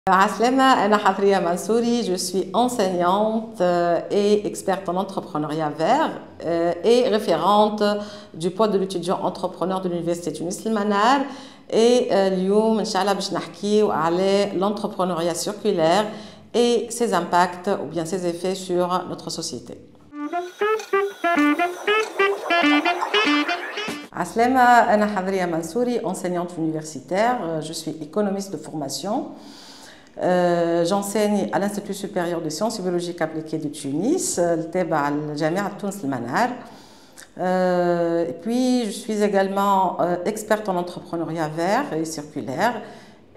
Aslema, Ana Hadria Mansouri, je suis enseignante et experte en entrepreneuriat vert et référente du pôle de l'étudiant entrepreneur de l'Université Tunis Manar. Et اليوم إن شاء الله باش نحكيو على l'entrepreneuriat circulaire et ses impacts ou bien ses effets sur notre société. Aslema, Ana Hadria Mansouri, enseignante universitaire, je suis économiste de formation. J'enseigne à l'Institut supérieur de sciences biologiques appliquées de Tunis, التابع لجامعة تونس المنار. Et puis, je suis également experte en entrepreneuriat vert et circulaire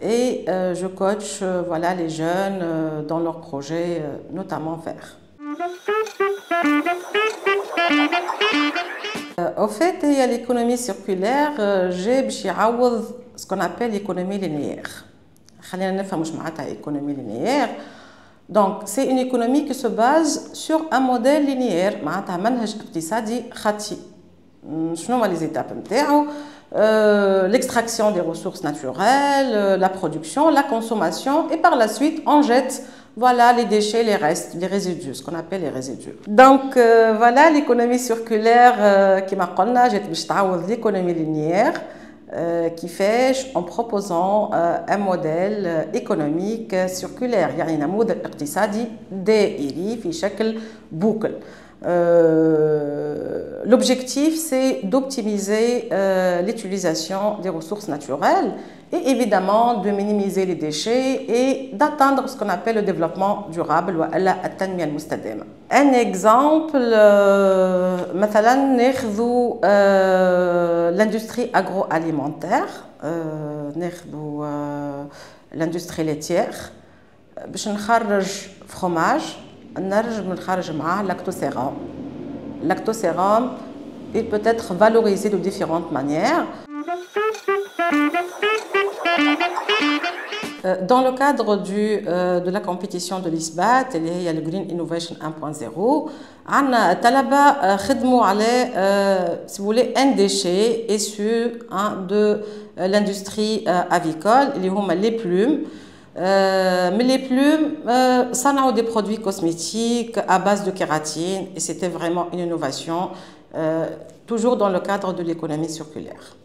et je coach voilà, les jeunes dans leurs projets, notamment verts. Au fait, il y a l'économie circulaire, j'ai ce qu'on appelle l'économie linéaire. Donc, c'est une économie qui se base sur un modèle linéaire. Les étapes l'extraction des ressources naturelles, la production, la consommation, et par la suite, on jette voilà, les déchets, les restes, les résidus, ce qu'on appelle les résidus. Donc, voilà l'économie circulaire qui m'a dit l'économie linéaire. Qui fait en proposant un modèle économique circulaire, يعني نموذج اقتصادي دائري في شكل boucle. L'objectif, c'est d'optimiser l'utilisation des ressources naturelles et évidemment de minimiser les déchets et d'atteindre ce qu'on appelle le développement durable ou التنمية المستدامة. Un exemple, مثلا ناخذوا l'industrie agroalimentaire, ناخذوا l'industrie laitière باش نخرج fromage. Lactosérum, il peut être valorisé de différentes manières. Dans le cadre de la compétition de l'ISBAT, il y a le Green Innovation 1.0, Talaba خدموا على si vous voulez un déchet issu de l'industrie avicole, les plumes. Mais les plumes, ça n'a des produits cosmétiques à base de kératine et c'était vraiment une innovation, toujours dans le cadre de l'économie circulaire.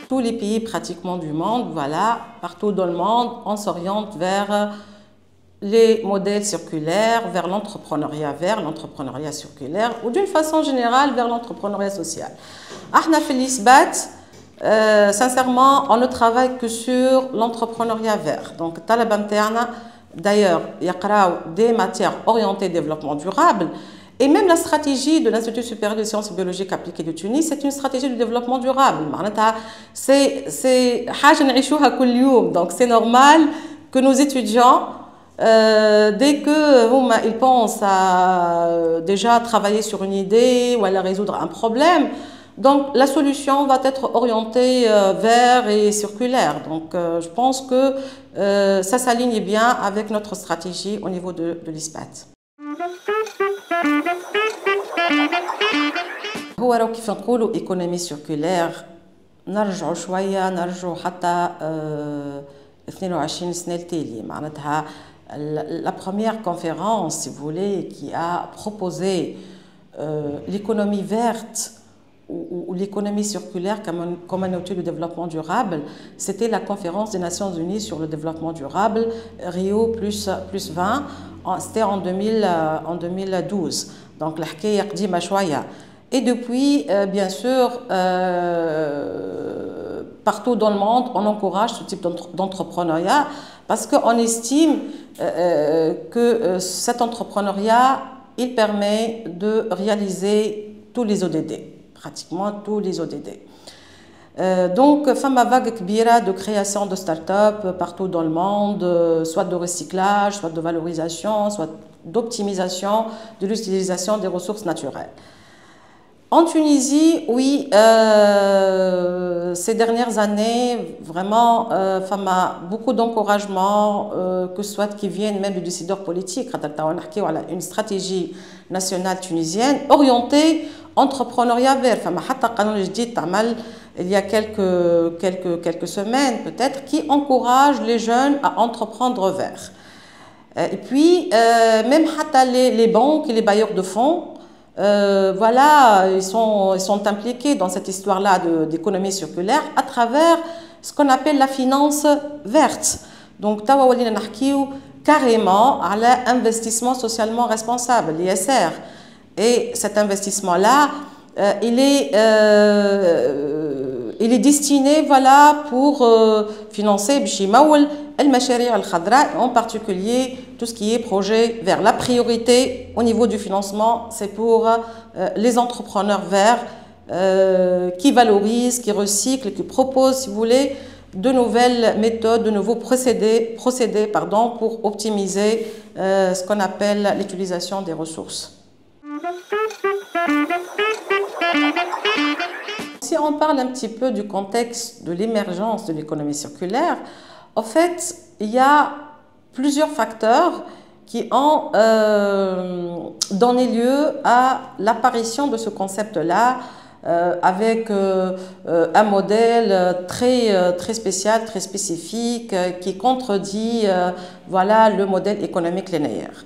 Tous les pays pratiquement du monde, voilà, partout dans le monde, on s'oriente vers les modèles circulaires, vers l'entrepreneuriat vert, l'entrepreneuriat circulaire ou d'une façon générale vers l'entrepreneuriat social. Ahna fait l'ISBAT. Sincèrement, on ne travaille que sur l'entrepreneuriat vert. Donc, d'ailleurs, il y a des matières orientées développement durable. Et même la stratégie de l'Institut supérieur de sciences biologiques appliquées de Tunis, c'est une stratégie de développement durable. C'est donc c'est normal que nos étudiants, dès qu'ils pensent à déjà travailler sur une idée ou à résoudre un problème, donc la solution va être orientée vert et circulaire. Donc je pense que ça s'aligne bien avec notre stratégie au niveau de l'ISBAT. هو راهو كيف نقولوا économie circulaire نرجعوا شويه نرجعوا حتى 22 سنه التالي معناتها la première conférence si vous voulez qui a proposé l'économie verte ou l'économie circulaire comme un outil de développement durable, c'était la conférence des Nations Unies sur le développement durable, Rio plus 20, c'était en 2012. Donc, l'hkaïa qdima shwaya. Et depuis, bien sûr, partout dans le monde, on encourage ce type d'entrepreneuriat parce qu'on estime que cet entrepreneuriat, il permet de réaliser tous les ODD. Pratiquement tous les ODD. Donc, femme vague kbira de création de start-up partout dans le monde, soit de recyclage, soit de valorisation, soit d'optimisation de l'utilisation des ressources naturelles. En Tunisie, oui, ces dernières années, vraiment, femme a beaucoup d'encouragement, que ce soit qui viennent même des décideurs politiques. Une stratégie nationale tunisienne orientée entrepreneuriat vert. فما حتى قانون جديد تعمل il y a quelques semaines peut-être, qui encourage les jeunes à entreprendre vert. Et puis, même les banques et les bailleurs de fonds, voilà, ils sont impliqués dans cette histoire-là d'économie circulaire à travers ce qu'on appelle la finance verte. Donc, carrément à l'investissement socialement responsable, l'ISR. Et cet investissement-là, il est destiné voilà, pour financer en particulier tout ce qui est projet vert. La priorité au niveau du financement, c'est pour les entrepreneurs verts qui valorisent, qui recyclent, qui proposent, si vous voulez, de nouvelles méthodes, de nouveaux procédés pour optimiser ce qu'on appelle l'utilisation des ressources. Si on parle un petit peu du contexte de l'émergence de l'économie circulaire, en fait, il y a plusieurs facteurs qui ont donné lieu à l'apparition de ce concept-là, avec un modèle très spécial, très spécifique, qui contredit voilà, le modèle économique linéaire.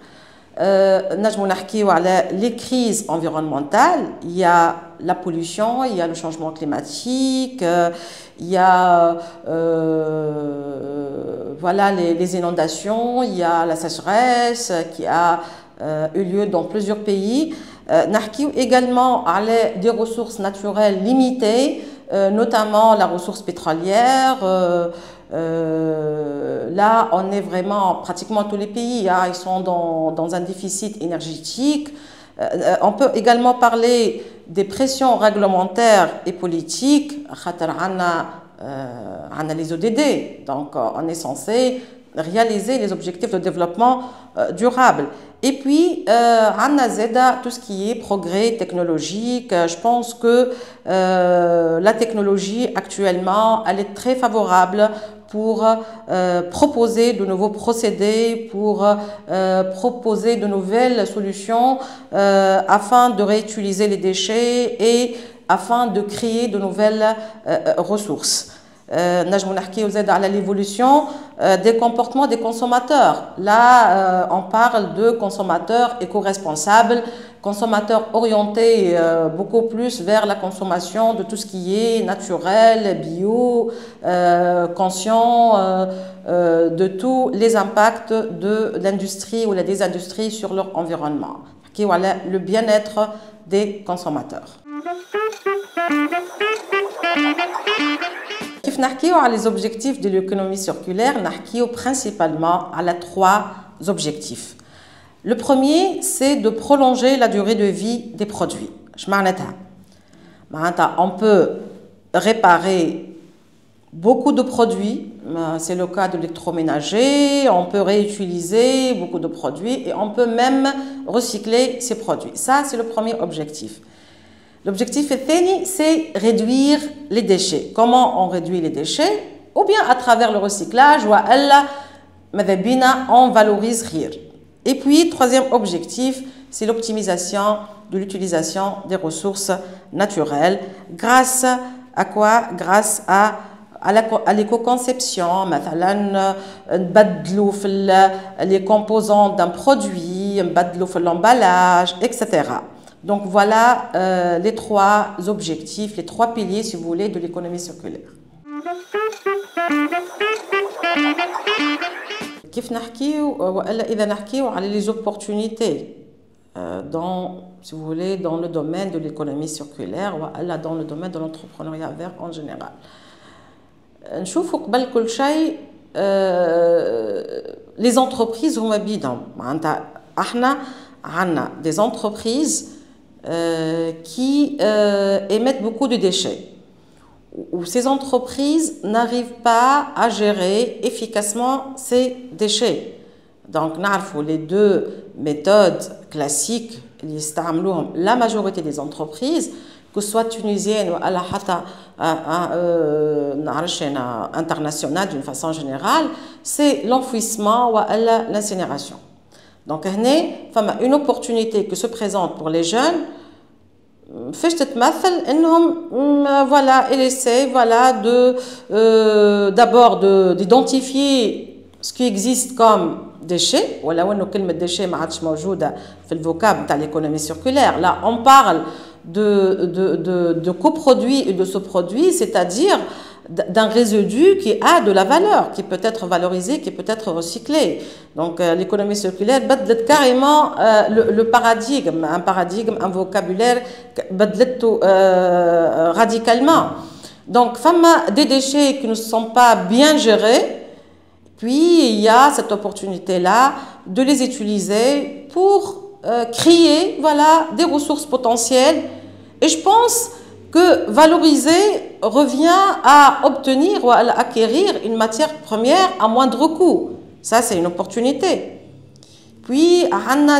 Les crises environnementales, il y a la pollution, il y a le changement climatique, il y a voilà, les inondations, il y a la sécheresse qui a eu lieu dans plusieurs pays. Également des ressources naturelles limitées, notamment la ressource pétrolière. Là, on est vraiment, pratiquement tous les pays, hein, ils sont dans un déficit énergétique. On peut également parler des pressions réglementaires et politiques. On a les ODD, donc on est censé réaliser les objectifs de développement durable. Et puis, on a tout ce qui est progrès technologique. Je pense que la technologie actuellement, elle est très favorable pour proposer de nouveaux procédés, pour proposer de nouvelles solutions afin de réutiliser les déchets et afin de créer de nouvelles ressources. نجم نحكيو زاد على l'évolution des comportements des consommateurs. Là, on parle de consommateurs éco-responsables, consommateurs orientés beaucoup plus vers la consommation de tout ce qui est naturel, bio, conscient de tous les impacts de l'industrie ou la désindustrie sur leur environnement. Le bien-être des consommateurs. كيف نحكيو على les objectifs de l'économie circulaire, نحكيو principalement à la 3 objectifs. Le premier, c'est de prolonger la durée de vie des produits. On peut réparer beaucoup de produits, c'est le cas de l'électroménager, on peut réutiliser beaucoup de produits et on peut même recycler ces produits. Ça, c'est le premier objectif. L'objectif c'est réduire les déchets. Comment on réduit les déchets? Ou bien à travers le recyclage, ou on valorise rire. Et puis, troisième objectif, c'est l'optimisation de l'utilisation des ressources naturelles. Grâce à quoi? Grâce à l'éco-conception, les composants d'un produit, l'emballage, etc. Donc voilà les 3 objectifs, les 3 piliers, si vous voulez, de l'économie circulaire. كيف نحكيو وإلا إذا نحكيو على les opportunités si vous voulez, dans le domaine de l'économie circulaire ou dans le domaine de l'entrepreneuriat vert en général. نشوفوا قبل كل شيء les entreprises هما بيدهم معناتها احنا عندنا des entreprises qui émettent beaucoup de déchets, où ces entreprises n'arrivent pas à gérer efficacement ces déchets. Donc, les 2 méthodes classiques, la majorité des entreprises, que ce soit tunisiennes ou internationales d'une façon générale, c'est l'enfouissement ou l'incinération. Donc, il y a une opportunité qui se présente pour les jeunes فاش تتمثل انهم voilà il essaie voilà de d'abord d'identifier ce qui existe comme déchets ولو انه كلمه déchets ما عادش موجوده في الفوكاب تاع l'économie circulaire. Là on parle de coproduits et de sous-produits, c'est-à-dire d'un résidu qui a de la valeur, qui peut être valorisé, qui peut être recyclé. Donc l'économie circulaire بدلت carrément le paradigme, un vocabulaire بدلته radicalement. Donc des déchets qui ne sont pas bien gérés, puis il y a cette opportunité-là de les utiliser pour créer voilà, des ressources potentielles. Et je pense que valoriser revient à obtenir ou à acquérir une matière première à moindre coût. Ça, c'est une opportunité. Puis, on a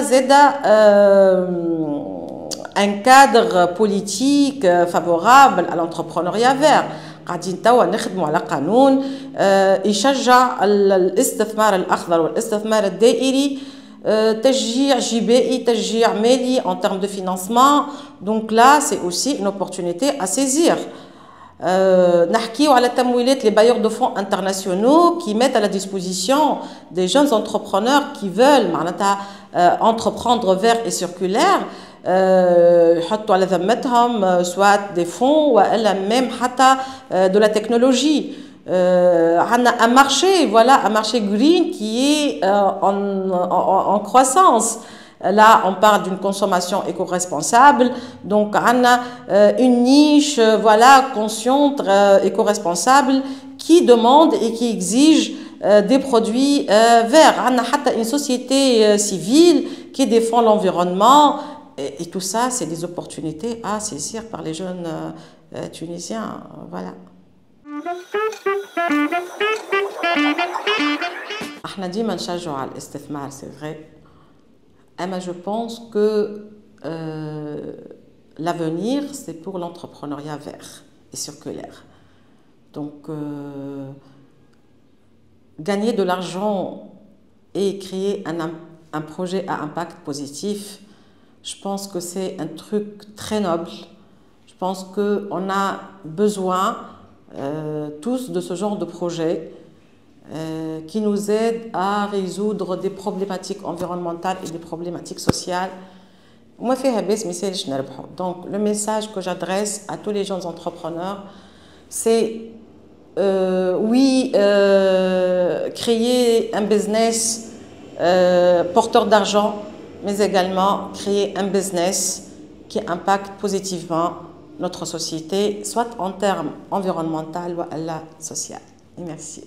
un cadre politique favorable à l'entrepreneuriat vert. قاعدين توا نخدموا على قانون يشجع الاستثمار الأخضر والاستثمار الدائري تشجيع جبائي تشجيع مالي en termes de financement. Donc là c'est aussi une opportunité à saisir. نحكيو على تمويلات les bailleurs de fonds internationaux qui mettent à la disposition des jeunes entrepreneurs qui veulent معناتها entreprendre vert et circulaire. يحطوا على ذمتهم soit des fonds ولا même حتى de la technologie. On a un marché, voilà, un marché green qui est en croissance. Là, on parle d'une consommation éco-responsable. Donc, on a une niche, voilà, consciente, éco-responsable qui demande et qui exige des produits verts. On a une société civile qui défend l'environnement. Et tout ça, c'est des opportunités à saisir par les jeunes Tunisiens. Voilà. احنا ديما نشجعوا على الاستثمار c'est vrai. Mais je pense que l'avenir c'est pour l'entrepreneuriat vert et circulaire. Donc gagner de l'argent et créer un projet à impact positif, je pense que c'est un truc très noble. Je pense qu'on a besoin tous de ce genre de projet qui nous aide à résoudre des problématiques environnementales et des problématiques sociales. Donc le message que j'adresse à tous les jeunes entrepreneurs, c'est oui, créer un business porteur d'argent, mais également créer un business qui impacte positivement notre société, soit en termes environnementaux ou social. Et merci.